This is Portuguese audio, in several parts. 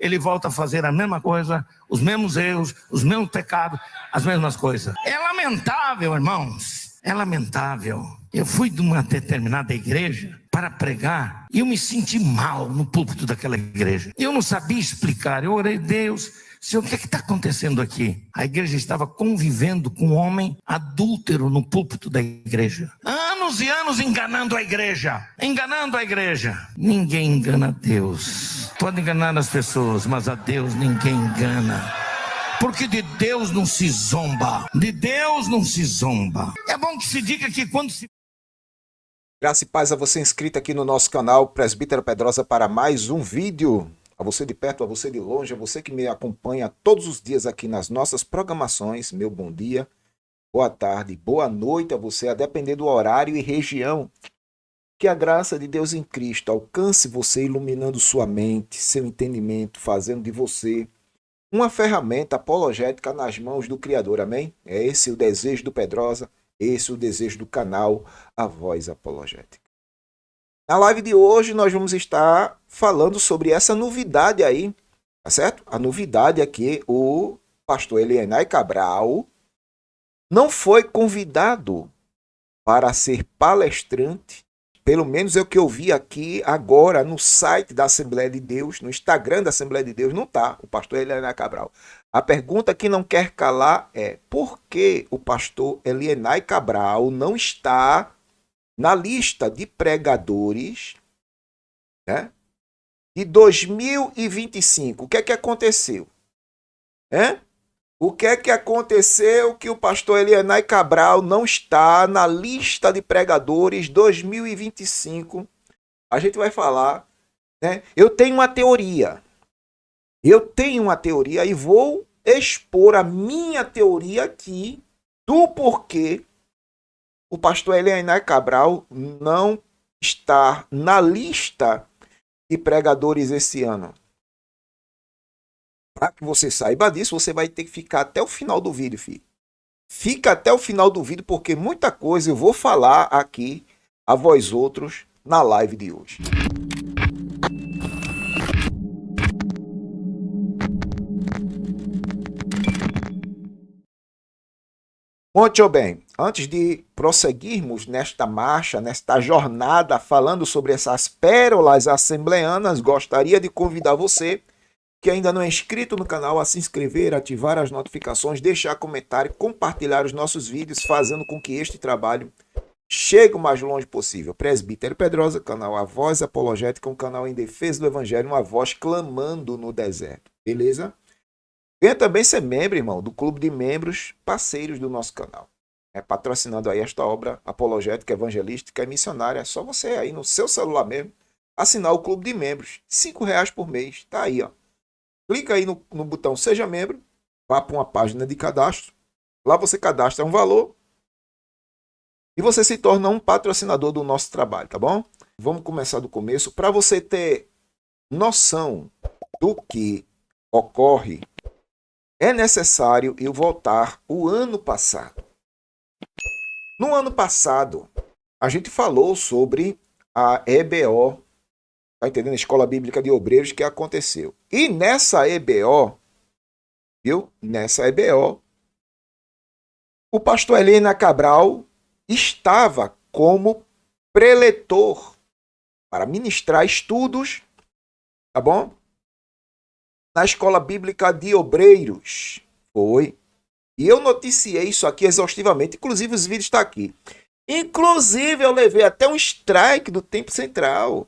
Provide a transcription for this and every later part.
ele volta a fazer a mesma coisa, os mesmos erros, os mesmos pecados, as mesmas coisas. É lamentável, irmãos, é lamentável. Eu fui de uma determinada igreja para pregar e eu me senti mal no púlpito daquela igreja. Eu não sabia explicar, eu orei, Deus, Senhor, o que está acontecendo aqui? A igreja estava convivendo com um homem adúltero no púlpito da igreja. Anos e anos enganando a igreja. Enganando a igreja. Ninguém engana Deus. Pode enganar as pessoas, mas a Deus ninguém engana. Porque de Deus não se zomba. De Deus não se zomba. É bom que se diga que quando se... Graça e paz a você inscrito aqui no nosso canal Presbítero Pedrosa para mais um vídeo. A você de perto, a você de longe, a você que me acompanha todos os dias aqui nas nossas programações. Meu bom dia, boa tarde, boa noite a você, a depender do horário e região. Que a graça de Deus em Cristo alcance você, iluminando sua mente, seu entendimento, fazendo de você uma ferramenta apologética nas mãos do Criador, amém? É esse o desejo do Pedrosa, esse o desejo do canal A Voz Apologética. Na live de hoje nós vamos estar falando sobre essa novidade aí, tá certo? A novidade é que o pastor Elienay Cabral não foi convidado para ser palestrante, pelo menos é o que eu vi aqui agora no site da Assembleia de Deus, no Instagram da Assembleia de Deus, não está o pastor Elienay Cabral. A pergunta que não quer calar é: por que o pastor Elienay Cabral não está na lista de pregadores, né, de 2025? O que é que aconteceu? O que é que aconteceu que o pastor Elienay Cabral não está na lista de pregadores 2025? A gente vai falar, né? Eu tenho uma teoria e vou expor a minha teoria aqui do porquê o pastor Elienay Cabral não está na lista de pregadores esse ano. Para que você saiba disso, você vai ter que ficar até o final do vídeo, filho. Fica até o final do vídeo, porque muita coisa eu vou falar aqui a vós outros na live de hoje. Muito bem, antes de prosseguirmos nesta marcha, nesta jornada, falando sobre essas pérolas assembleanas, gostaria de convidar você que ainda não é inscrito no canal a se inscrever, ativar as notificações, deixar comentário, compartilhar os nossos vídeos, fazendo com que este trabalho chegue o mais longe possível. Presbítero Pedrosa, canal A Voz Apologética, um canal em defesa do Evangelho, uma voz clamando no deserto. Beleza? Venha também ser membro, irmão, do clube de membros parceiros do nosso canal. Patrocinando aí esta obra apologética, evangelística e missionária. É só você aí no seu celular mesmo assinar o clube de membros. R$5 por mês. Tá aí, ó. Clica aí no botão Seja Membro. Vá para uma página de cadastro. Lá você cadastra um valor. E você se torna um patrocinador do nosso trabalho, tá bom? Vamos começar do começo. Para você ter noção do que ocorre, é necessário eu voltar o ano passado. No ano passado, a gente falou sobre a EBO, tá entendendo? A Escola Bíblica de Obreiros, que aconteceu. E nessa EBO, viu? Nessa EBO, o pastor Elienay Cabral estava como preletor para ministrar estudos, tá bom? Na Escola Bíblica de Obreiros. Foi. E eu noticiei isso aqui exaustivamente. Inclusive, os vídeos estão aqui. Inclusive, eu levei até um strike do Tempo Central.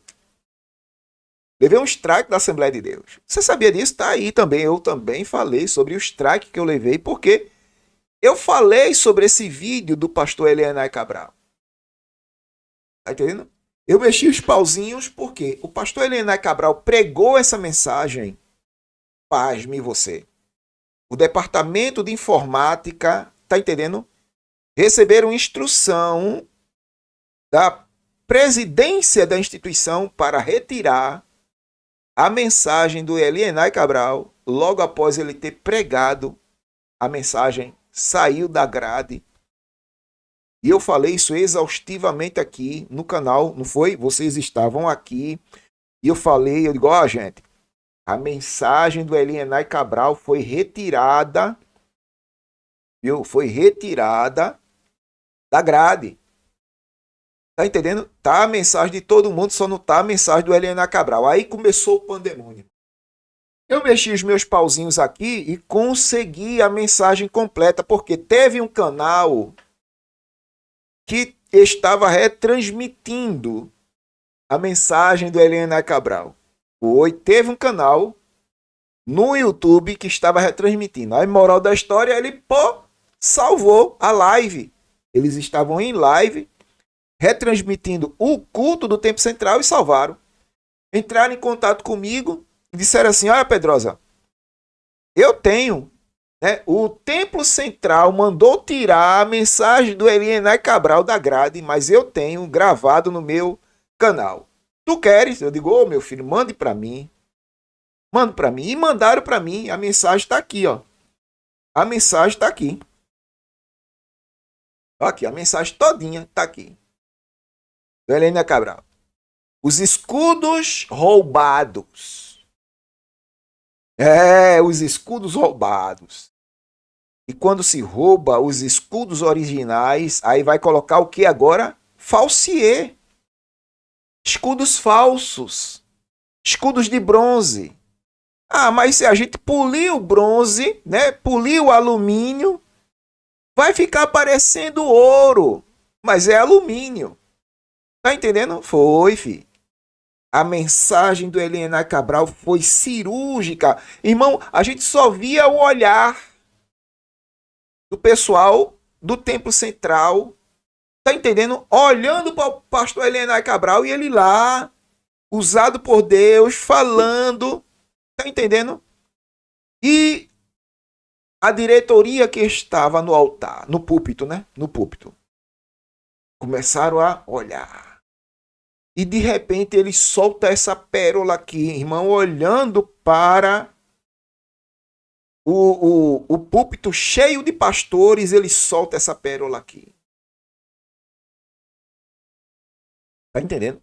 Levei um strike da Assembleia de Deus. Você sabia disso? Está aí também. Eu também falei sobre o strike que eu levei, porque eu falei sobre esse vídeo do pastor Elienay Cabral. Tá entendendo? Eu mexi os pauzinhos porque o pastor Elienay Cabral pregou essa mensagem. Pasme você. O departamento de informática, tá entendendo? Receberam instrução da presidência da instituição para retirar a mensagem do Elienay Cabral logo após ele ter pregado. A mensagem saiu da grade. E eu falei isso exaustivamente aqui no canal, não foi? Vocês estavam aqui e eu falei, eu digo, ó, gente, A mensagem do Elienay Cabral foi retirada, viu? Foi retirada da grade. Tá entendendo? Tá a mensagem de todo mundo, só não tá a mensagem do Elienay Cabral. Aí começou o pandemônio. Eu mexi os meus pauzinhos aqui e consegui a mensagem completa, porque teve um canal que estava retransmitindo a mensagem do Elienay Cabral. Teve um canal no YouTube que estava retransmitindo. Aí, moral da história, ele salvou a live. Eles estavam em live, retransmitindo o culto do Tempo Central e salvaram. Entraram em contato comigo e disseram assim: olha, Pedrosa, eu tenho, né, o Templo Central mandou tirar a mensagem do Elienay Cabral da grade, mas eu tenho gravado no meu canal. Tu queres? Eu digo: ô, meu filho, mande para mim. Manda para mim. E mandaram para mim. A mensagem está aqui, ó. A mensagem está aqui. Aqui, a mensagem todinha está aqui. Do Elienay Cabral. Os escudos roubados. Os escudos roubados. E quando se rouba os escudos originais, aí vai colocar o que agora? Falsier. Escudos falsos. Escudos de bronze. Ah, mas se a gente polir o bronze, né? Polir o alumínio, vai ficar parecendo ouro. Mas é alumínio. Tá entendendo? Foi, filho. A mensagem do Elienay Cabral foi cirúrgica. Irmão, a gente só via o olhar do pessoal do Templo Central. Tá entendendo? Olhando para o pastor Elienay Cabral e ele lá, usado por Deus, falando. Tá entendendo? E a diretoria que estava no altar, no púlpito, né? No púlpito. Começaram a olhar. E de repente ele solta essa pérola aqui, irmão, olhando para o púlpito cheio de pastores, ele solta essa pérola aqui. Tá entendendo?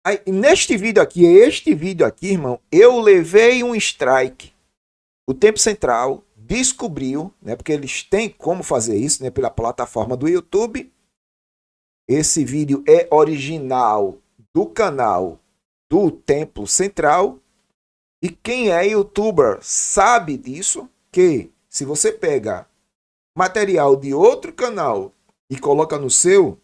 Aí, neste vídeo aqui, irmão, eu levei um strike. O Tempo Central descobriu, né, porque eles têm como fazer isso, né, pela plataforma do YouTube. Esse vídeo é original do canal do Templo Central. E quem é youtuber sabe disso, que se você pega material de outro canal e coloca no seu,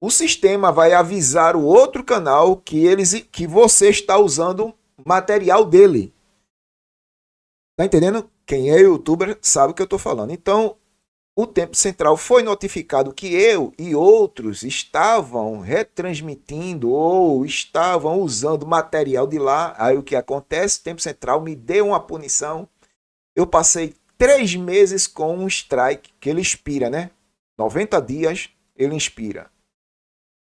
o sistema vai avisar o outro canal que você está usando material dele. Tá entendendo? Quem é youtuber sabe o que eu estou falando. Então, o Tempo Central foi notificado que eu e outros estavam retransmitindo ou estavam usando material de lá. Aí o que acontece? O Tempo Central me deu uma punição. Eu passei 3 meses com um strike, que ele expira, né? 90 dias ele expira.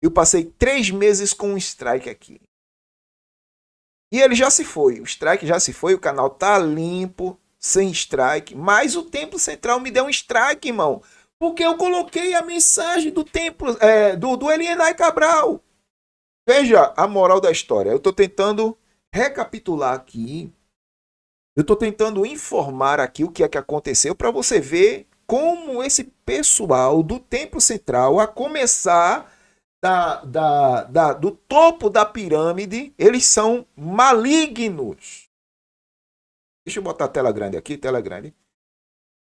Eu passei 3 meses com um strike aqui. E ele já se foi. O strike já se foi. O canal tá limpo, sem strike. Mas o Templo Central me deu um strike, irmão. Porque eu coloquei a mensagem do Templo, do Elienay Cabral. Veja a moral da história. Eu tô tentando recapitular aqui. Eu tô tentando informar aqui o que é que aconteceu para você ver como esse pessoal do Templo Central, a começar do topo da pirâmide, eles são malignos. Deixa eu botar a tela grande aqui, tela grande.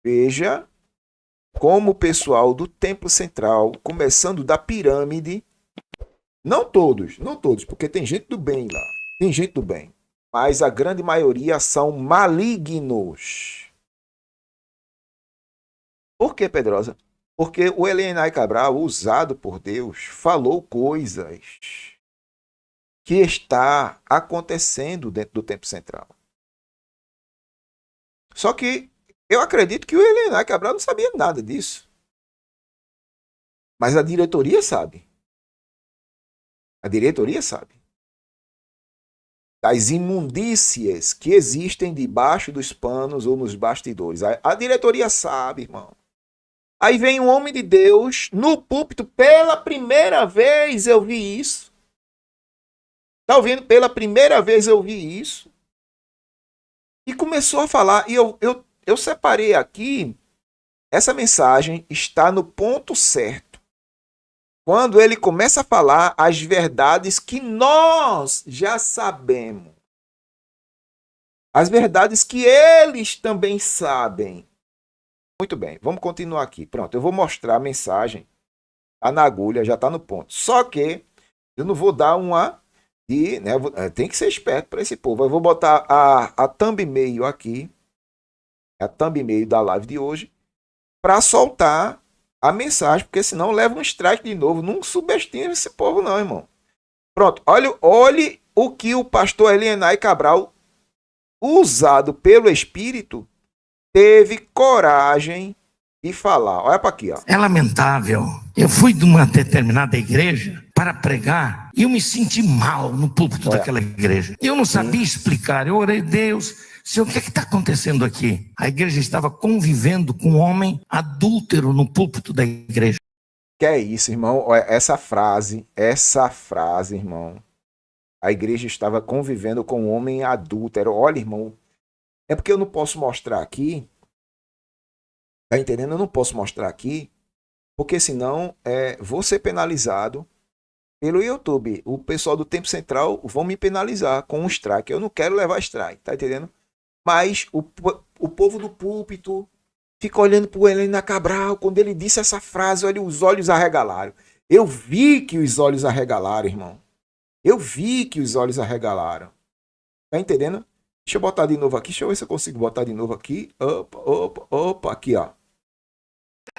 Veja como o pessoal do Templo Central, começando da pirâmide, não todos, porque tem gente do bem lá, tem gente do bem, mas a grande maioria são malignos. Por que, Pedrosa? Porque o Elienay Cabral, usado por Deus, falou coisas que está acontecendo dentro do Tempo Central. Só que eu acredito que o Elienay Cabral não sabia nada disso. Mas a diretoria sabe. A diretoria sabe. Das imundícias que existem debaixo dos panos ou nos bastidores. A diretoria sabe, irmão. Aí vem um homem de Deus no púlpito, pela primeira vez eu vi isso. Tá ouvindo? Pela primeira vez eu vi isso. E começou a falar. E eu separei aqui. Essa mensagem está no ponto certo. Quando ele começa a falar as verdades que nós já sabemos. As verdades que eles também sabem. Muito bem, vamos continuar aqui. Pronto, eu vou mostrar a mensagem. Tá na agulha, já está no ponto. Só que eu não vou dar uma... tem que ser esperto para esse povo. Eu vou botar a thumbnail aqui. A thumbnail da live de hoje. Para soltar a mensagem, porque senão leva um strike de novo. Não subestime esse povo não, irmão. Pronto, olhe o que o pastor Elienay Cabral, usado pelo Espírito, teve coragem de falar. Olha para aqui, ó. É lamentável. Eu fui de uma determinada igreja para pregar e eu me senti mal no púlpito daquela igreja. Eu não sabia explicar. Eu orei, Deus, Senhor, o que está acontecendo aqui? A igreja estava convivendo com um homem adúltero no púlpito da igreja. Que é isso, irmão? Olha, essa frase, irmão. A igreja estava convivendo com um homem adúltero. Olha, irmão, é porque eu não posso mostrar aqui. Tá entendendo? Eu não posso mostrar aqui, porque senão vou ser penalizado pelo YouTube. O pessoal do Tempo Central vão me penalizar com um strike. Eu não quero levar strike, tá entendendo? Mas o povo do púlpito fica olhando para o Helena Cabral. Quando ele disse essa frase, olha, os olhos arregalaram. Eu vi que os olhos arregalaram, irmão. Eu vi que os olhos arregalaram. Tá entendendo? Deixa eu botar de novo aqui. Deixa eu ver se eu consigo botar de novo aqui. Opa, aqui, ó.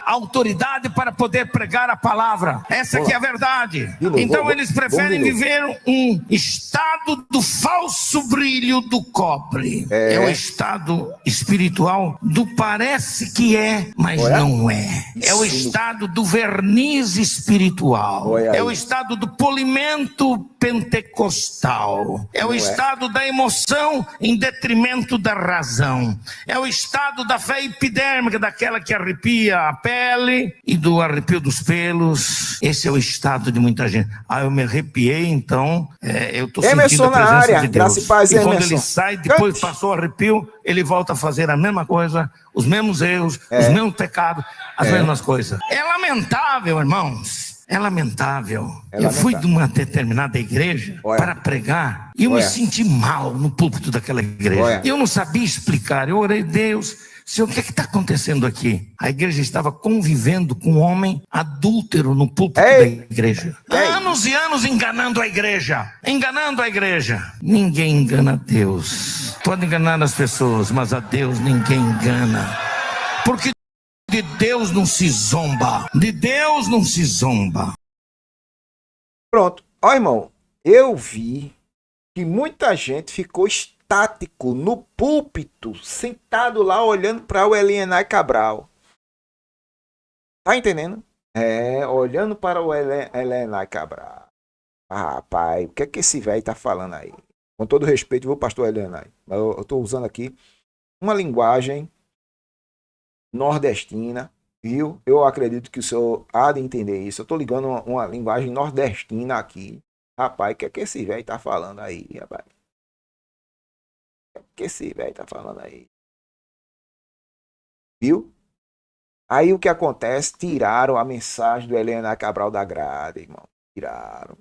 Autoridade para poder pregar a palavra. Essa que é a verdade. Então eles preferem viver um estado do falso brilho do cobre. É o estado espiritual do parece que é, mas não é. É o estado do verniz espiritual. É o estado do polimento pentecostal. É o estado da emoção em detrimento da razão. É o estado da fé epidérmica, daquela que arrepia a pele e do arrepio dos pelos. Esse é o estado de muita gente. Eu me arrepiei, então eu estou sentindo a presença de Deus. E quando ele sai, depois passou o arrepio, ele volta a fazer a mesma coisa, os mesmos erros, os mesmos pecados, as mesmas coisas. É lamentável, irmãos. É lamentável. Eu fui de uma determinada igreja para pregar e eu me senti mal no púlpito daquela igreja. Eu não sabia explicar. Eu orei, Deus, Senhor, o que está acontecendo aqui? A igreja estava convivendo com um homem adúltero no púlpito da igreja. Anos e anos enganando a igreja. Enganando a igreja. Ninguém engana Deus. Pode enganar as pessoas, mas a Deus ninguém engana. Porque de Deus não se zomba. De Deus não se zomba. Pronto. Ó, irmão, eu vi que muita gente ficou estático no púlpito, sentado lá olhando para o Elienay Cabral. Tá entendendo? Olhando para o Elienay Cabral. Rapaz, o que é que esse velho tá falando aí? Com todo respeito, vou pastor Elienay. Mas eu tô usando aqui uma linguagem nordestina, viu? Eu acredito que o senhor há de entender isso. Eu tô ligando uma linguagem nordestina aqui. Rapaz, o que é que esse velho tá falando aí, rapaz? O que esse velho tá falando aí? Viu? Aí o que acontece? Tiraram a mensagem do Elienay Cabral da grade, irmão. Tiraram.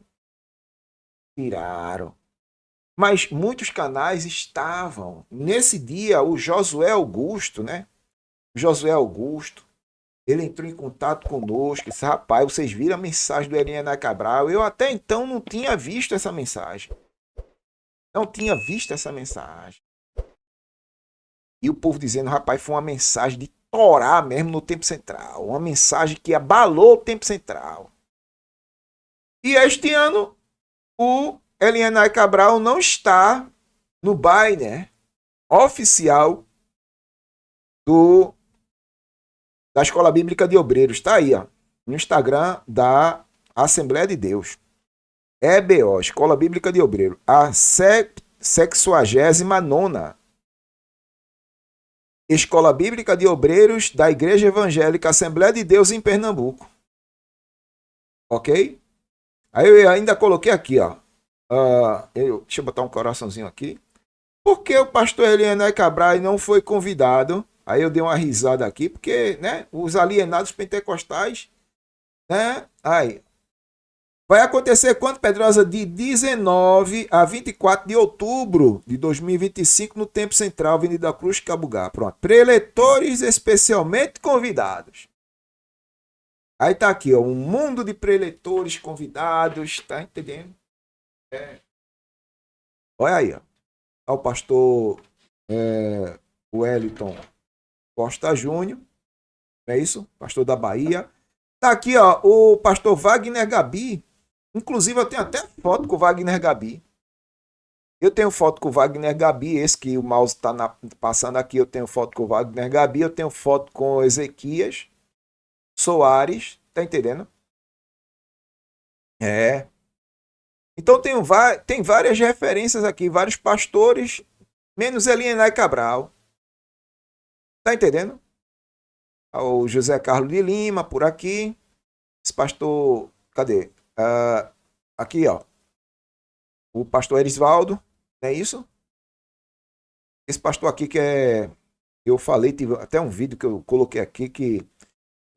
Mas muitos canais estavam. Nesse dia, o Josué Augusto, né? Josué Augusto, ele entrou em contato conosco. Disse, rapaz, vocês viram a mensagem do Elienay Cabral? Eu até então não tinha visto essa mensagem. E o povo dizendo, rapaz, foi uma mensagem de torar mesmo no Tempo Central. Uma mensagem que abalou o Tempo Central. E este ano, o Elienay Cabral não está no banner oficial da Escola Bíblica de Obreiros. Está aí, ó, no Instagram da Assembleia de Deus. EBO, Escola Bíblica de Obreiros. A 69ª Escola Bíblica de Obreiros da Igreja Evangélica Assembleia de Deus em Pernambuco. Ok? Aí eu ainda coloquei aqui, ó. Deixa eu botar um coraçãozinho aqui. Por que o pastor Elienay Cabral não foi convidado? Aí eu dei uma risada aqui, porque, né, os alienados pentecostais, né, aí, vai acontecer quando, Pedrosa? De 19 a 24 de outubro de 2025, no Templo Central, Avenida Cruz, Cabugá. Pronto. Preletores especialmente convidados. Aí tá aqui, ó, um mundo de preletores convidados, tá entendendo? Olha aí, ó. Ao pastor Wellington Costa Júnior, é isso? Pastor da Bahia. Tá aqui, ó, o pastor Wagner Gabi. Inclusive, eu tenho até foto com o Wagner Gabi. Eu tenho foto com o Wagner Gabi, esse que o mouse está passando aqui. Eu tenho foto com o Wagner Gabi. Eu tenho foto com o Ezequias Soares. Tá entendendo? Então tem várias referências aqui, vários pastores, menos Elienay Cabral. Tá entendendo? O José Carlos de Lima, por aqui. Esse pastor, cadê? Aqui, ó. O pastor Erisvaldo, não é isso? Esse pastor aqui que eu falei, tive até um vídeo que eu coloquei aqui, que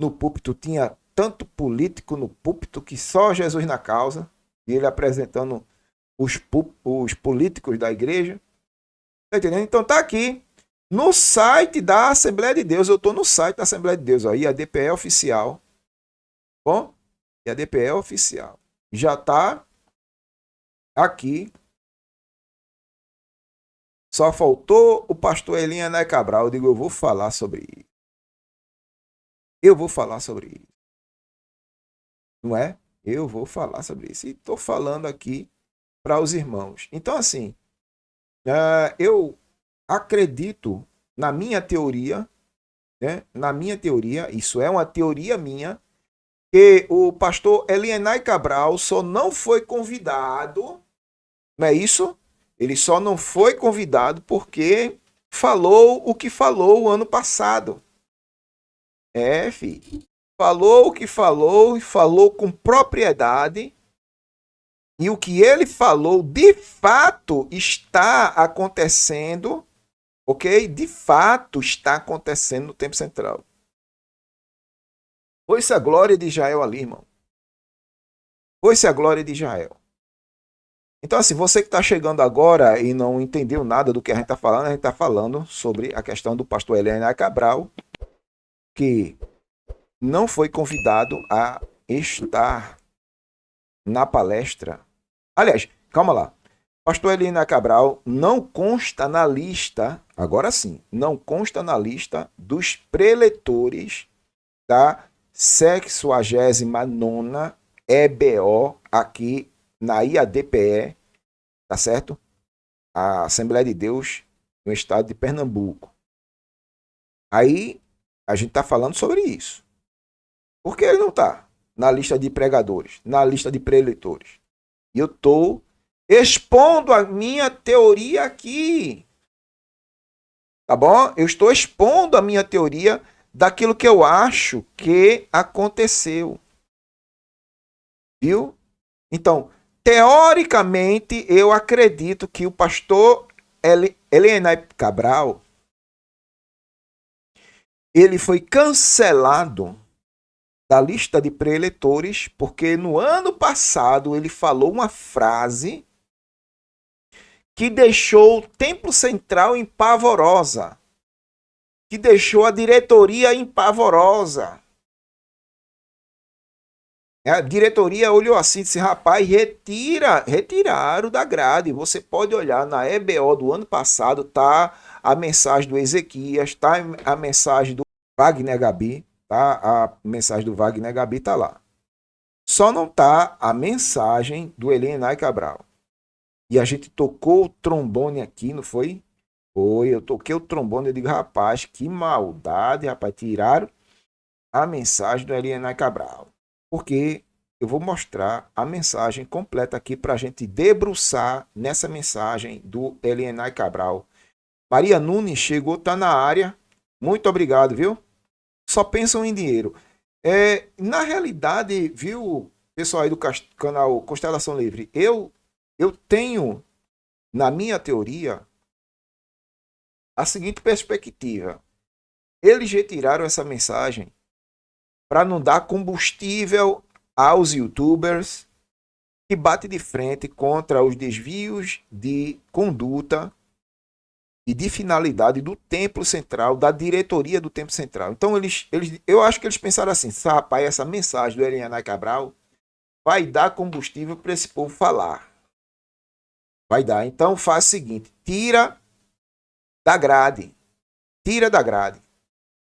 no púlpito tinha tanto político no púlpito que só Jesus na causa. E ele apresentando os políticos da igreja. Tá entendendo? Então tá aqui. No site da Assembleia de Deus. Eu tô no site da Assembleia de Deus. Ó, IADPE oficial. Bom? IADPE oficial. Já tá aqui. Só faltou o pastor Elienay Cabral. Eu digo, eu vou falar sobre isso. Eu vou falar sobre isso. Não é? Eu vou falar sobre isso. E estou falando aqui para os irmãos. Então, assim, eu acredito na minha teoria, né? Na minha teoria, isso é uma teoria minha, que o pastor Elienay Cabral só não foi convidado, não é isso? Ele só não foi convidado porque falou o que falou o ano passado. Filho. Falou o que falou e falou com propriedade. E o que ele falou, de fato, está acontecendo, ok? De fato, está acontecendo no Tempo Central. Foi-se a glória de Israel ali, irmão. Foi-se a glória de Israel. Então, assim, você que está chegando agora e não entendeu nada do que a gente está falando sobre a questão do pastor Elienay Cabral, que não foi convidado a estar na palestra. Aliás, calma lá. Pastor Elienay Cabral não consta na lista, agora sim, não consta na lista dos preletores da 69ª EBO aqui na IADPE, tá certo? A Assembleia de Deus no estado de Pernambuco. Aí a gente está falando sobre isso. Por que ele não está na lista de pregadores, na lista de preletores? E eu estou expondo a minha teoria aqui. Tá bom? Eu estou expondo a minha teoria daquilo que eu acho que aconteceu. Viu? Então, teoricamente, eu acredito que o pastor Elienay Cabral ele foi cancelado da lista de preletores, porque no ano passado ele falou uma frase que deixou o Templo Central empavorosa, que deixou a diretoria empavorosa. A diretoria olhou assim e disse, rapaz, retiraram da grade. Você pode olhar na EBO do ano passado, tá a mensagem do Ezequias, tá a mensagem do Wagner Gabi, tá? A mensagem do Wagner Gabi tá lá. Só não tá a mensagem do Elienay Cabral. E a gente tocou o trombone aqui, não foi? Foi, eu toquei o trombone e digo, rapaz, que maldade, rapaz, tiraram a mensagem do Elienay Cabral. Porque eu vou mostrar a mensagem completa aqui para a gente debruçar nessa mensagem do Elienay Cabral. Maria Nunes chegou, tá na área. Muito obrigado, viu? Só pensam em dinheiro. Na realidade, viu, pessoal aí do canal Constelação Livre, eu eu tenho, na minha teoria, a seguinte perspectiva. Eles retiraram essa mensagem para não dar combustível aos youtubers que batem de frente contra os desvios de conduta e de finalidade do Templo Central, da diretoria do Templo Central. Então, eu acho que eles pensaram assim, rapaz, essa mensagem do Elianai Cabral vai dar combustível para esse povo falar. Vai dar. Então, faz o seguinte, tira da grade. Tira da grade.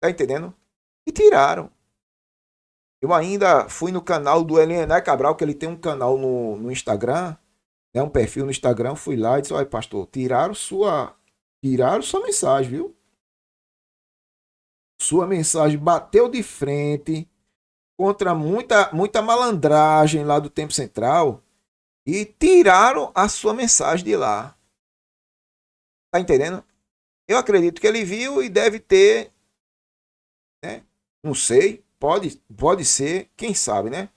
Tá entendendo? E tiraram. Eu ainda fui no canal do Elianai Cabral, que ele tem um canal no Instagram, né, um perfil no Instagram, fui lá e disse, olha, pastor, tiraram sua mensagem, viu? Sua mensagem bateu de frente contra muita malandragem lá do Templo Central e tiraram a sua mensagem de lá. Tá entendendo? Eu acredito que ele viu e deve ter, né? Não sei, pode ser, quem sabe, né?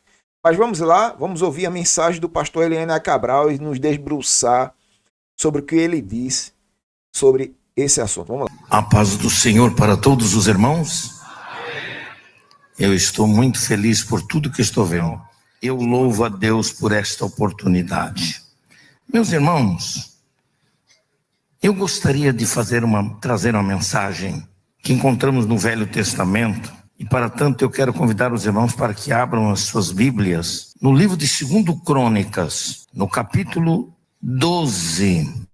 Mas vamos lá, vamos ouvir a mensagem do pastor Elianai Cabral e nos debruçar sobre o que ele disse sobre esse assunto. Vamos lá. A paz do Senhor para todos os irmãos. Eu estou muito feliz por tudo que estou vendo. Eu louvo a Deus por esta oportunidade. Meus irmãos, eu gostaria de trazer uma mensagem que encontramos no Velho Testamento. E para tanto eu quero convidar os irmãos para que abram as suas Bíblias no livro de 2 Crônicas, no capítulo 12.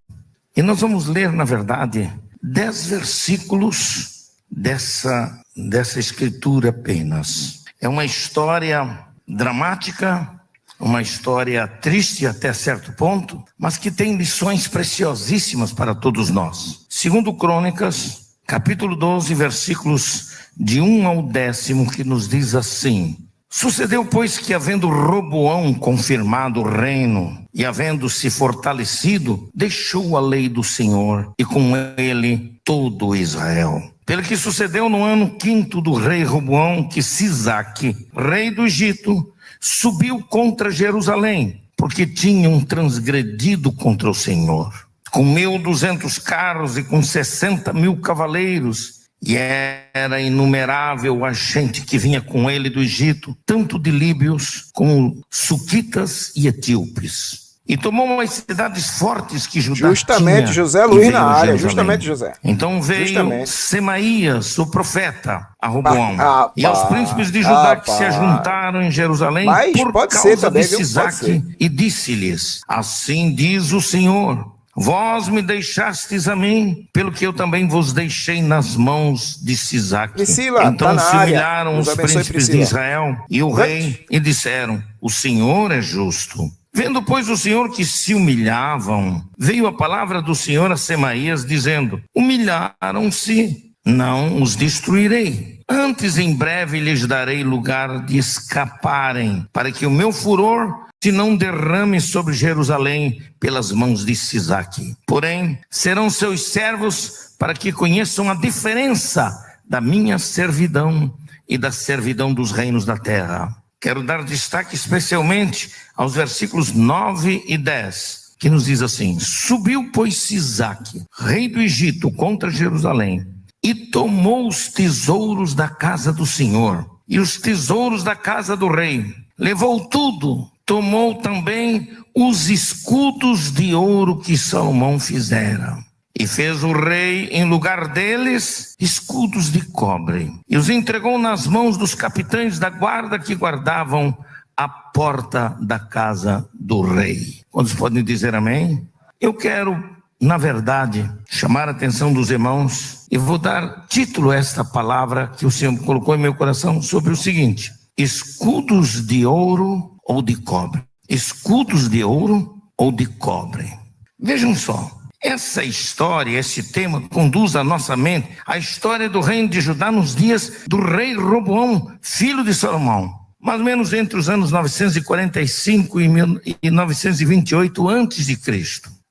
E nós vamos ler, na verdade, 10 versículos dessa escritura apenas. É uma história dramática, uma história triste até certo ponto, mas que tem lições preciosíssimas para todos nós. 2 Crônicas, capítulo 12, versículos de 1 ao 10, que nos diz assim: Sucedeu, pois, que havendo Roboão confirmado o reino e havendo se fortalecido, deixou a lei do Senhor e com ele todo Israel. Pelo que sucedeu no ano 5º do rei Roboão, que Sisaque, rei do Egito, subiu contra Jerusalém, porque tinham transgredido contra o Senhor. Com 1.200 carros e com 60.000 cavaleiros, e era inumerável a gente que vinha com ele do Egito, tanto de líbios como suquitas e etíopes. E tomou umas cidades fortes que Judá Justamente, tinha, José Luiz na área, justamente, José. Então veio Semaías, o profeta, a Roboão, e aos príncipes de Judá que se ajuntaram em Jerusalém por causa de Sisaque, e disse-lhes: Assim diz o Senhor, vós me deixastes a mim, pelo que eu também vos deixei nas mãos de Sisaque. Priscila, então se humilharam os príncipes de Israel e o rei, e disseram: o Senhor é justo. Vendo, pois, o Senhor que se humilhavam, veio a palavra do Senhor a Semaías, dizendo: humilharam-se, não os destruirei. Antes, em breve, lhes darei lugar de escaparem, para que o meu furor se não derrame sobre Jerusalém pelas mãos de Sisaque. Porém, serão seus servos para que conheçam a diferença da minha servidão e da servidão dos reinos da terra. Quero dar destaque especialmente aos versículos 9 e 10, que nos diz assim: Subiu, pois, Sisaque, rei do Egito, contra Jerusalém, e tomou os tesouros da casa do Senhor e os tesouros da casa do rei. Levou tudo, tomou também os escudos de ouro que Salomão fizera. E fez o rei, em lugar deles, escudos de cobre. E os entregou nas mãos dos capitães da guarda que guardavam a porta da casa do rei. Quantos podem dizer amém? Eu quero, na verdade, chamar a atenção dos irmãos e vou dar título a esta palavra que o Senhor colocou em meu coração sobre o seguinte: escudos de ouro ou de cobre. Escudos de ouro ou de cobre. Vejam só. Essa história, esse tema, conduz a nossa mente à história do reino de Judá nos dias do rei Roboão, filho de Salomão. Mais ou menos entre os anos 945 e 928 a.C.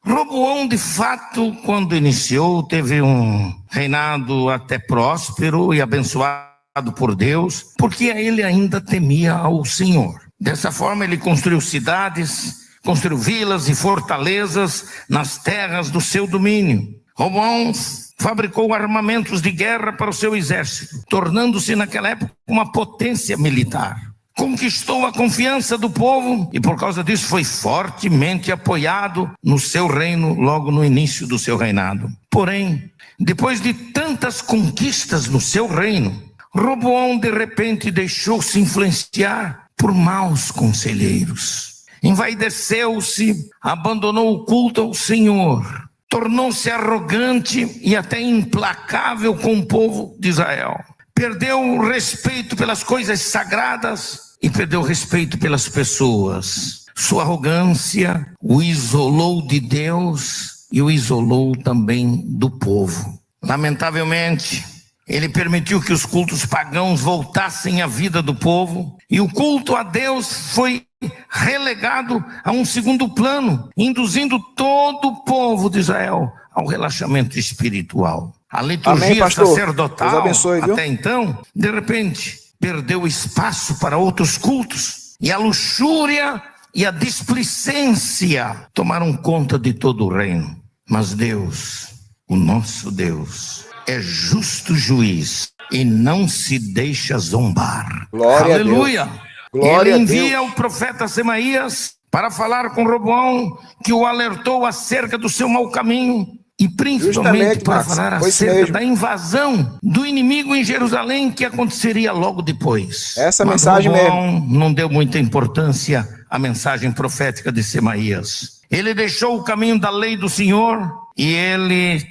Roboão, de fato, quando iniciou, teve um reinado até próspero e abençoado por Deus, porque ele ainda temia ao Senhor. Dessa forma, ele construiu cidades, construiu vilas e fortalezas nas terras do seu domínio. Roboão fabricou armamentos de guerra para o seu exército, tornando-se naquela época uma potência militar. Conquistou a confiança do povo e por causa disso foi fortemente apoiado no seu reino logo no início do seu reinado. Porém, depois de tantas conquistas no seu reino, Roboão de repente deixou-se influenciar por maus conselheiros. Envaideceu-se, abandonou o culto ao Senhor, tornou-se arrogante e até implacável com o povo de Israel. Perdeu o respeito pelas coisas sagradas e perdeu o respeito pelas pessoas. Sua arrogância o isolou de Deus e o isolou também do povo. Lamentavelmente, ele permitiu que os cultos pagãos voltassem à vida do povo e o culto a Deus foi relegado a um segundo plano, induzindo todo o povo de Israel ao relaxamento espiritual. A liturgia sacerdotal, abençoe, até então, de repente, perdeu espaço para outros cultos e a luxúria e a displicência tomaram conta de todo o reino. Mas Deus, o nosso Deus, é justo juiz e não se deixa zombar. Glória Aleluia! A Deus. Glória Ele envia a Deus. o profeta Semaías para falar com Roboão, que o alertou acerca do seu mau caminho e principalmente para falar acerca da invasão do inimigo em Jerusalém que aconteceria logo depois. Essa Mas mensagem Roboão mesmo não deu muita importância à mensagem profética de Semaías. Ele deixou o caminho da lei do Senhor e ele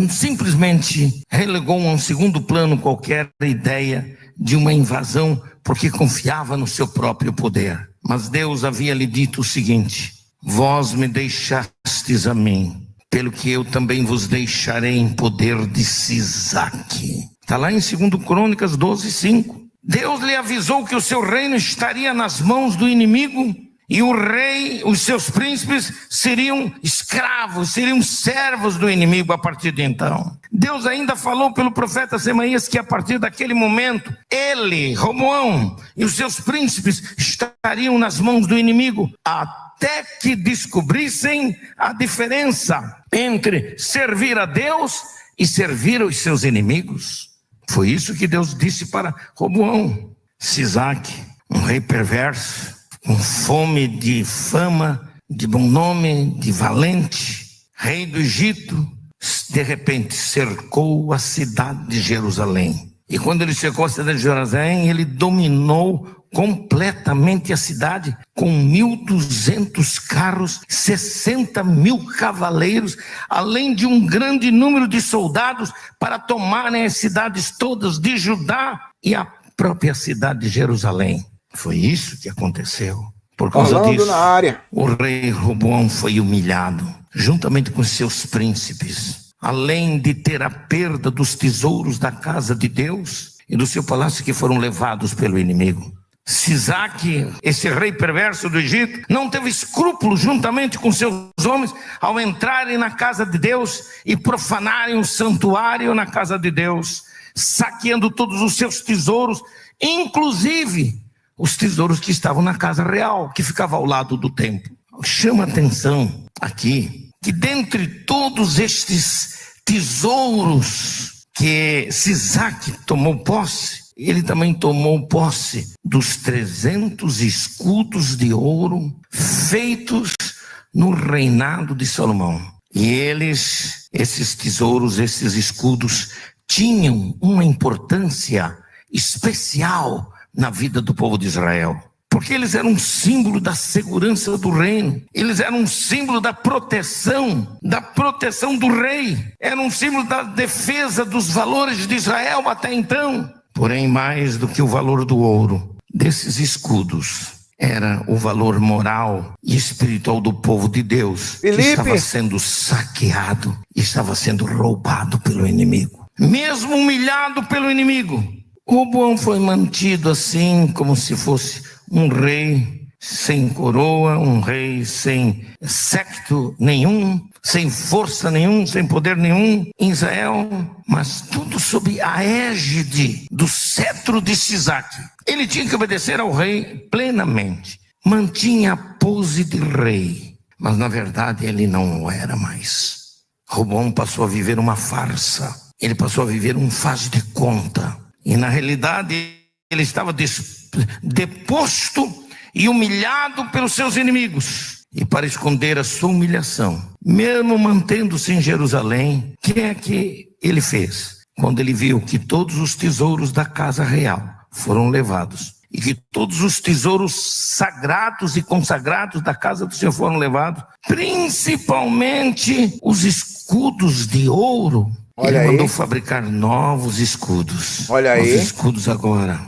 simplesmente relegou a um segundo plano qualquer ideia de uma invasão porque confiava no seu próprio poder. Mas Deus havia lhe dito o seguinte: vós me deixastes a mim, pelo que eu também vos deixarei em poder de Sisaque. Está lá em 2 Crônicas 12:5. Deus lhe avisou que o seu reino estaria nas mãos do inimigo e o rei, os seus príncipes seriam escravos, seriam servos do inimigo a partir de então. Deus ainda falou pelo profeta Semaías que a partir daquele momento, ele, Roboão e os seus príncipes estariam nas mãos do inimigo, até que descobrissem a diferença entre servir a Deus e servir aos seus inimigos. Foi isso que Deus disse para Roboão. Sisaque, um rei perverso, com fome de fama, de bom nome, de valente, rei do Egito, de repente cercou a cidade de Jerusalém. E quando ele cercou a cidade de Jerusalém, ele dominou completamente a cidade com 1.200 carros, 60.000 cavaleiros, além de um grande número de soldados para tomarem as cidades todas de Judá e a própria cidade de Jerusalém. Foi isso que aconteceu. Por causa disso, o rei Roboão foi humilhado, juntamente com seus príncipes. Além de ter a perda dos tesouros da casa de Deus e do seu palácio que foram levados pelo inimigo. Sisaque, esse rei perverso do Egito, não teve escrúpulos juntamente com seus homens ao entrarem na casa de Deus e profanarem o santuário na casa de Deus, saqueando todos os seus tesouros, inclusive os tesouros que estavam na casa real, que ficava ao lado do templo. Chama atenção aqui, que dentre todos estes tesouros que Sisaque tomou posse, ele também tomou posse dos 300 escudos de ouro feitos no reinado de Salomão. E esses tesouros, esses escudos, tinham uma importância especial na vida do povo de Israel, porque eles eram um símbolo da segurança do reino, eles eram um símbolo da proteção do rei, eram um símbolo da defesa dos valores de Israel até então. Porém, mais do que o valor do ouro desses escudos, era o valor moral e espiritual do povo de Deus, que estava sendo saqueado, estava sendo roubado pelo inimigo. Mesmo humilhado pelo inimigo, Roboão foi mantido assim, como se fosse um rei sem coroa, um rei sem séquito nenhum, sem força nenhum, sem poder nenhum em Israel, mas tudo sob a égide do cetro de Sisaque. Ele tinha que obedecer ao rei plenamente, mantinha a pose de rei, Mas na verdade ele não o era mais. Roboão passou a viver uma farsa. Ele passou a viver um faz de conta. E na realidade ele estava deposto e humilhado pelos seus inimigos. E para esconder a sua humilhação, mesmo mantendo-se em Jerusalém, o que é que ele fez? Quando ele viu que todos os tesouros da casa real foram levados, e que todos os tesouros sagrados e consagrados da casa do Senhor foram levados, principalmente os escudos de ouro. Olha ele aí. mandou fabricar novos escudos. Olha aí. Os escudos agora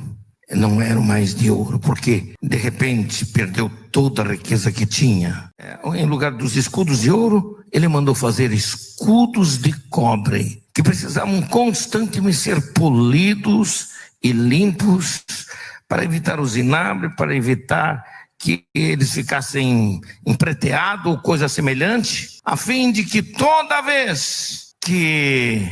não eram mais de ouro, porque de repente perdeu toda a riqueza que tinha. Em lugar dos escudos de ouro, ele mandou fazer escudos de cobre, que precisavam constantemente ser polidos e limpos, para evitar usinagre, para evitar que eles ficassem empreteados ou coisa semelhante, a fim de que toda vez que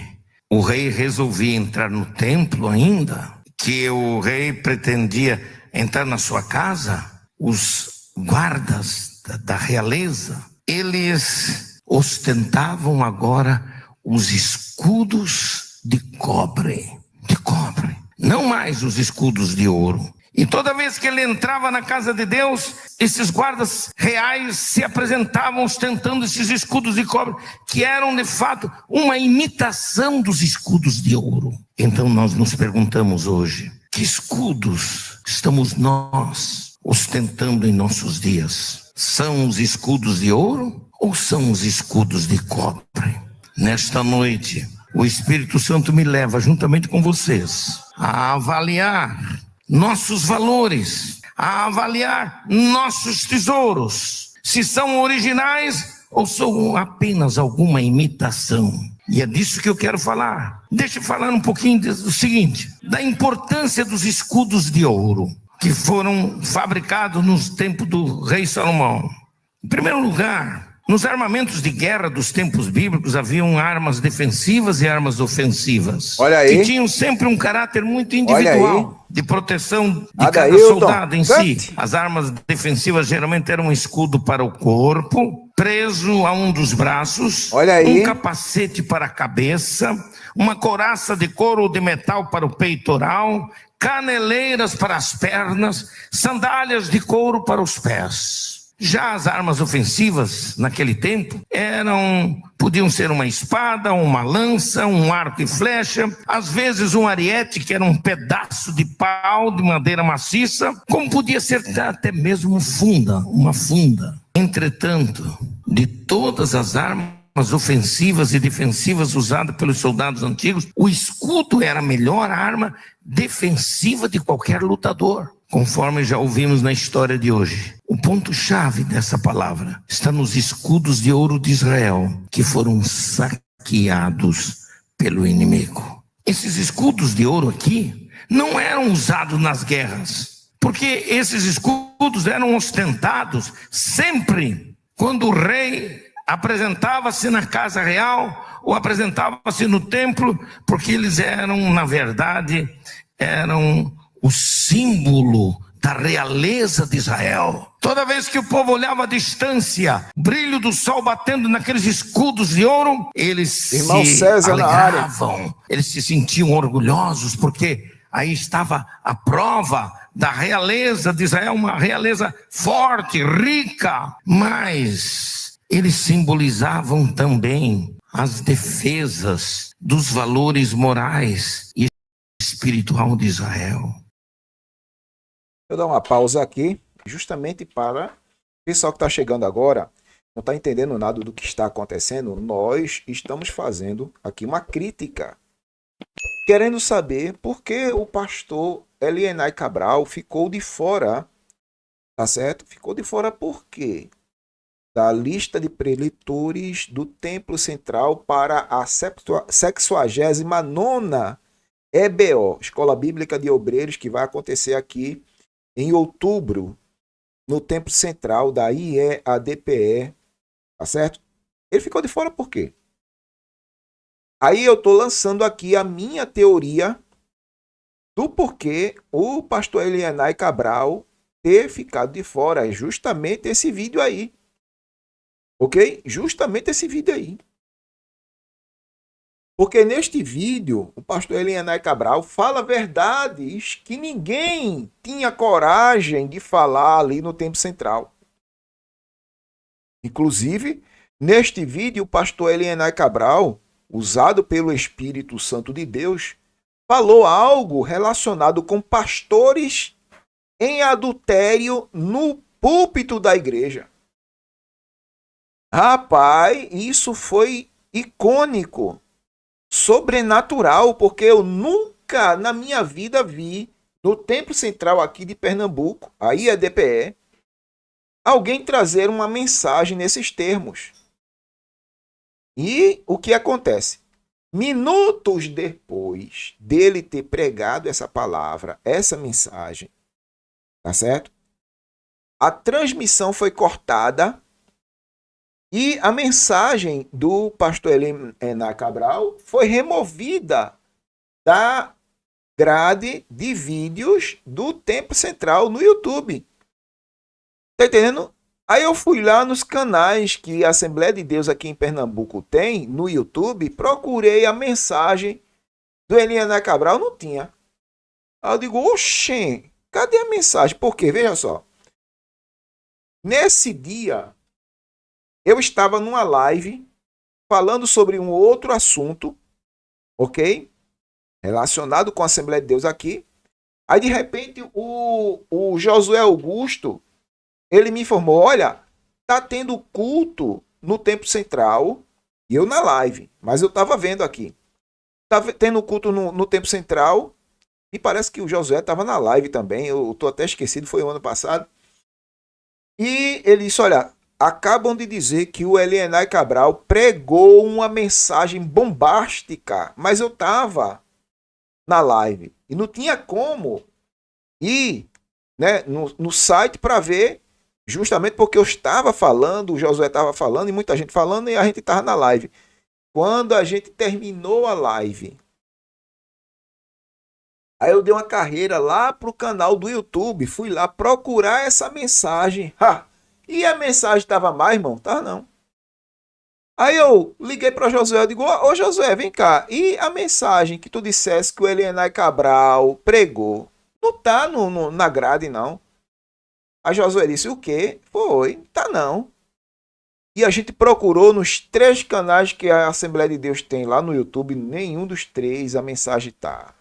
o rei resolvia entrar no templo ainda, que o rei pretendia entrar na sua casa, os guardas da realeza, eles ostentavam agora os escudos de cobre, não mais os escudos de ouro. E toda vez que ele entrava na casa de Deus, esses guardas reais se apresentavam ostentando esses escudos de cobre, que eram de fato uma imitação dos escudos de ouro. Então nós nos perguntamos hoje, que escudos estamos nós ostentando em nossos dias? São os escudos de ouro ou são os escudos de cobre? Nesta noite, o Espírito Santo me leva, juntamente com vocês, a avaliar nossos valores, a avaliar nossos tesouros, se são originais ou são apenas alguma imitação. E é disso que eu quero falar. Deixa eu falar um pouquinho do seguinte, da importância dos escudos de ouro, que foram fabricados nos tempos do rei Salomão. Em primeiro lugar, nos armamentos de guerra dos tempos bíblicos haviam armas defensivas e armas ofensivas. Olha aí. Que tinham sempre um caráter muito individual, de proteção de cada Adailton, soldado em cante. si. As armas defensivas geralmente eram um escudo para o corpo, preso a um dos braços, Olha aí. um capacete para a cabeça, uma couraça de couro ou de metal para o peitoral, caneleiras para as pernas, sandálias de couro para os pés. Já as armas ofensivas, naquele tempo, podiam ser uma espada, uma lança, um arco e flecha, às vezes um ariete, que era um pedaço de pau de madeira maciça, como podia ser até mesmo uma funda. Entretanto, de todas as armas ofensivas e defensivas usadas pelos soldados antigos, o escudo era a melhor arma defensiva de qualquer lutador, conforme já ouvimos na história de hoje. O ponto-chave dessa palavra está nos escudos de ouro de Israel, que foram saqueados pelo inimigo. Esses escudos de ouro aqui não eram usados nas guerras, porque esses escudos eram ostentados sempre quando o rei apresentava-se na casa real ou apresentava-se no templo, porque eles eram, na verdade, o símbolo da realeza de Israel. Toda vez que o povo olhava à distância, brilho do sol batendo naqueles escudos de ouro, eles Irmão se César na área. alegravam, eles se sentiam orgulhosos, porque aí estava a prova da realeza de Israel, uma realeza forte, rica, mas eles simbolizavam também as defesas dos valores morais e espiritual de Israel. Eu dar uma pausa aqui, justamente para o pessoal que está chegando agora, não está entendendo nada do que está acontecendo. Nós estamos fazendo aqui uma crítica, querendo saber por que o pastor Elienay Cabral ficou de fora, tá certo? Ficou de fora por quê? Da lista de preletores do Templo Central para a 69ª EBO, Escola Bíblica de Obreiros, que vai acontecer aqui em outubro, no Templo Central da IEADPE, tá certo? Ele ficou de fora por quê? Aí eu estou lançando aqui a minha teoria do porquê o pastor Elienay Cabral ter ficado de fora. É justamente esse vídeo aí. Ok? Justamente esse vídeo aí. Porque neste vídeo, o pastor Elianai Cabral fala verdades que ninguém tinha coragem de falar ali no Templo Central. Inclusive, neste vídeo, o pastor Elianai Cabral, usado pelo Espírito Santo de Deus, falou algo relacionado com pastores em adultério no púlpito da igreja. Rapaz, isso foi icônico, sobrenatural, porque eu nunca na minha vida vi no Templo Central aqui de Pernambuco, aí é DPE, alguém trazer uma mensagem nesses termos. E o que acontece? Minutos depois dele ter pregado essa palavra, essa mensagem, tá certo? A transmissão foi cortada e a mensagem do pastor Elianai Cabral foi removida da grade de vídeos do Templo Central no YouTube. Tá entendendo? Aí eu fui lá nos canais que a Assembleia de Deus aqui em Pernambuco tem, no YouTube, procurei a mensagem do Elianai Cabral, não tinha. Aí eu digo, oxê, cadê a mensagem? Porque, veja só, nesse dia, eu estava numa live falando sobre um outro assunto, ok? Relacionado com a Assembleia de Deus aqui. Aí, de repente, o Josué Augusto, ele me informou, olha, tá tendo culto no Templo Central, e eu na live, mas eu estava vendo aqui. Tá tendo culto no Templo Central, e parece que o Josué estava na live também, eu estou até esquecido, foi o ano passado. E ele disse, olha, acabam de dizer que o Elianai Cabral pregou uma mensagem bombástica, mas eu estava na live e não tinha como ir, né, no site para ver, justamente porque eu estava falando, o Josué estava falando e muita gente falando e a gente estava na live. Quando a gente terminou a live, aí eu dei uma carreira lá pro canal do YouTube, fui lá procurar essa mensagem. E a mensagem estava mais, irmão? Tava não. Aí eu liguei para Josué, eu digo, ô Josué, vem cá, e a mensagem que tu dissesse que o Elianai Cabral pregou, não tá na grade, não. A Josué disse, o quê? Foi, tá não. E a gente procurou nos 3 canais que a Assembleia de Deus tem lá no YouTube, nenhum dos 3 a mensagem tá.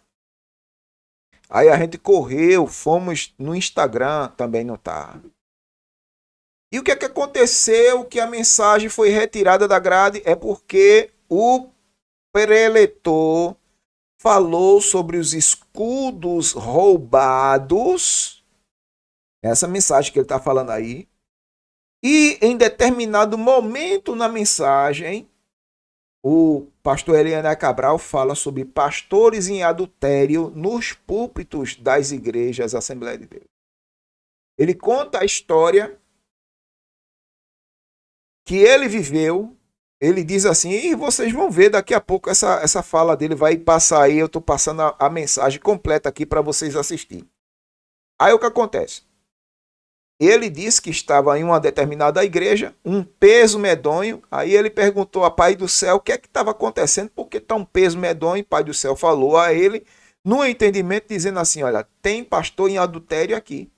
Aí a gente correu, fomos no Instagram, também não tá. E o que é que aconteceu que a mensagem foi retirada da grade? É porque o preletor falou sobre os escudos roubados. Essa mensagem que ele está falando aí. E em determinado momento na mensagem, o pastor Elianai Cabral fala sobre pastores em adultério nos púlpitos das igrejas Assembleia de Deus. Ele conta a história que ele viveu. Ele diz assim, e vocês vão ver daqui a pouco essa fala dele vai passar aí, eu estou passando a mensagem completa aqui para vocês assistirem. Aí o que acontece? Ele disse que estava em uma determinada igreja, um peso medonho, aí ele perguntou a Pai do Céu o que é que estava acontecendo, porque está um peso medonho, Pai do Céu falou a ele, no entendimento, dizendo assim, olha, tem pastor em adultério aqui.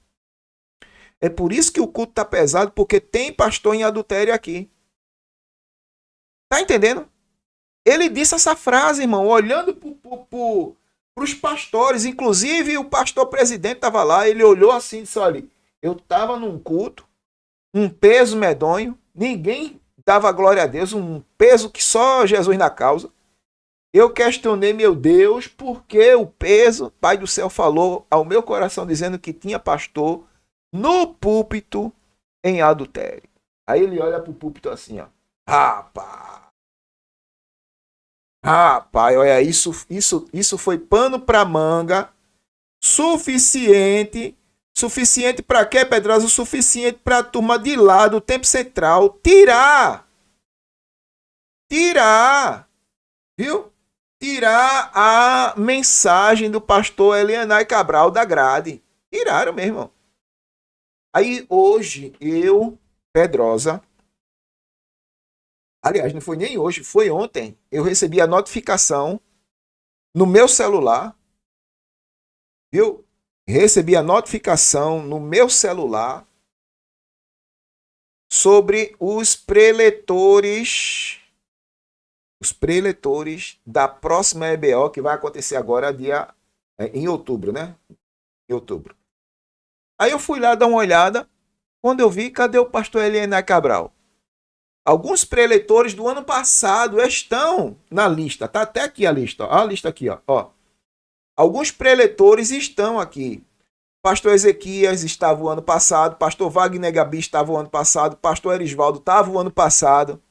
É por isso que o culto está pesado, porque tem pastor em adultério aqui. Tá entendendo? Ele disse essa frase, irmão, olhando para os pastores. Inclusive, o pastor presidente estava lá, ele olhou assim e disse, olha, eu estava num culto, um peso medonho, ninguém dava glória a Deus, um peso que só Jesus na causa. Eu questionei, meu Deus, porque o peso, Pai do Céu falou ao meu coração, dizendo que tinha pastor no púlpito em adultério. Aí ele olha para o púlpito assim, ó. Rapaz, olha, isso foi pano para manga, suficiente para quê, Pedrosa? Suficiente para a turma de lá do Templo Central tirar, viu? Tirar a mensagem do pastor Elianai Cabral da grade. Tiraram mesmo, irmão. Aí hoje eu, Pedrosa, Aliás, não foi nem hoje, foi ontem. Eu recebi a notificação no meu celular, viu? Recebi a notificação no meu celular sobre os preletores da próxima EBO que vai acontecer agora em outubro, né? Em outubro. Aí eu fui lá dar uma olhada, quando eu vi, cadê o pastor Elienay Cabral? Alguns preletores do ano passado estão na lista, tá até aqui a lista, ó. A lista aqui, ó. Alguns preletores estão aqui. Pastor Ezequias estava o ano passado, pastor Wagner Gabi estava o ano passado, pastor Erisvaldo estava o ano passado.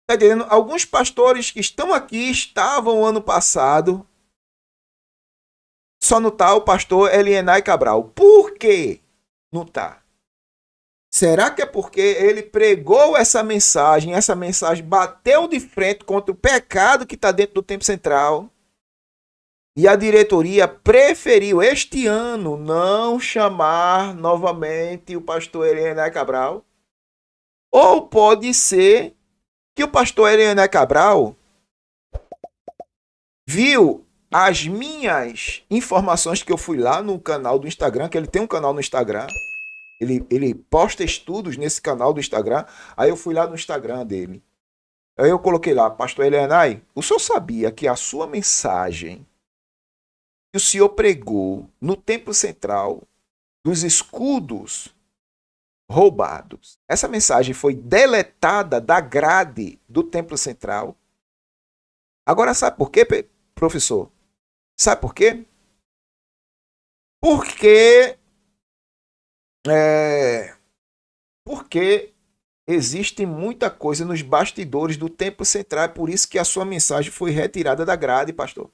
Tá entendendo? Alguns pastores que estão aqui estavam o ano passado. Só não está o pastor Elienay Cabral. Por quê? Não está. Será que é porque ele pregou essa mensagem bateu de frente contra o pecado que está dentro do Templo Central, e a diretoria preferiu este ano não chamar novamente o pastor Elienay Cabral? Ou pode ser que o pastor Elienay Cabral viu as minhas informações que eu fui lá no canal do Instagram, que ele tem um canal no Instagram, ele posta estudos nesse canal do Instagram, aí eu fui lá no Instagram dele. Aí eu coloquei lá, pastor Elienay, o senhor sabia que a sua mensagem que o senhor pregou no Templo Central dos escudos roubados, essa mensagem foi deletada da grade do Templo Central? Agora sabe por quê, professor? Sabe por quê? Porque existe muita coisa nos bastidores do Templo Central, é por isso que a sua mensagem foi retirada da grade, pastor.